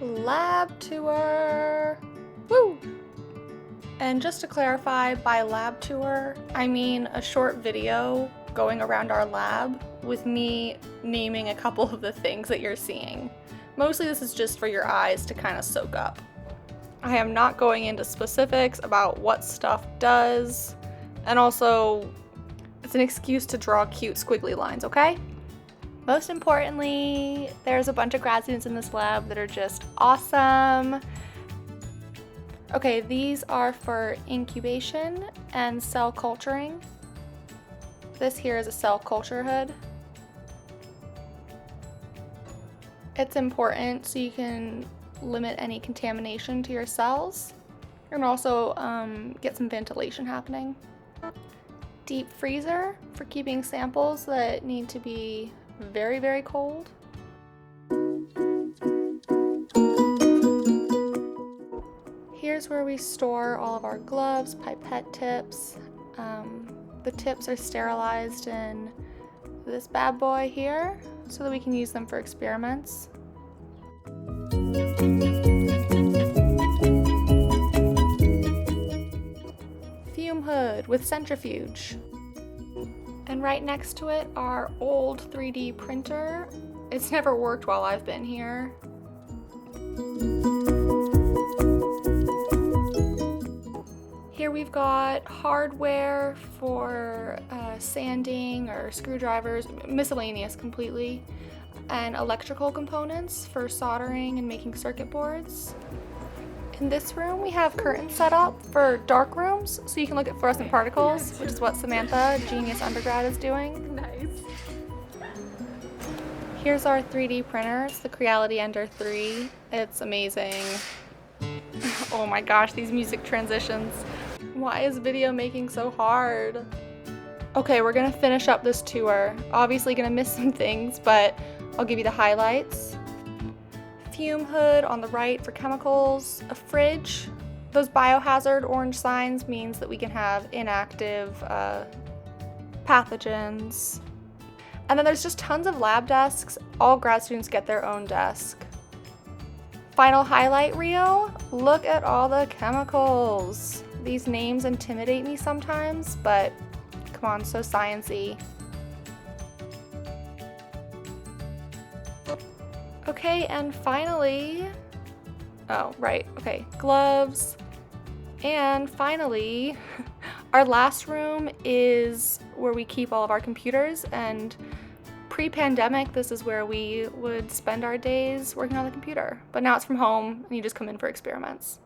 Lab tour! Woo! And just to clarify, by lab tour, I mean a short video going around our lab with me naming a couple of the things that you're seeing. Mostly this is just for your eyes to kind of soak up. I am not going into specifics about what stuff does, and also it's an excuse to draw cute squiggly lines, okay? Most importantly, there's a bunch of grad students in this lab that are just awesome. Okay, these are for incubation and cell culturing. This here is a cell culture hood. It's important so you can limit any contamination to your cells and also get some ventilation happening. Deep freezer for keeping samples that need to be very, very cold. Here's where we store all of our gloves, pipette tips. The tips are sterilized in this bad boy here so that we can use them for experiments. Fume hood with centrifuge. And right next to it, our old 3D printer. It's never worked while I've been here. Here we've got hardware for sanding or screwdrivers, miscellaneous completely, and electrical components for soldering and making circuit boards. In this room we have curtains set up for dark rooms so you can look at fluorescent particles, which is what Samantha, genius undergrad, is doing. Nice. Here's our 3D printer. It's the Creality Ender 3. It's amazing. Oh my gosh, these music transitions. Why is video making so hard? Okay, we're gonna finish up this tour. Obviously gonna miss some things, but I'll give you the highlights. Fume hood on the right for chemicals, a fridge. Those biohazard orange signs means that we can have inactive pathogens. And then there's just tons of lab desks. All grad students get their own desk. Final highlight reel, look at all the chemicals. These names intimidate me sometimes, but come on, so sciencey. Okay, and finally, gloves. And finally, our last room is where we keep all of our computers, and pre-pandemic, this is where we would spend our days working on the computer. But now it's from home, and you just come in for experiments.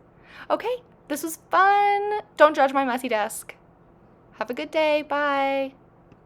Okay, this was fun. Don't judge my messy desk. Have a good day, bye.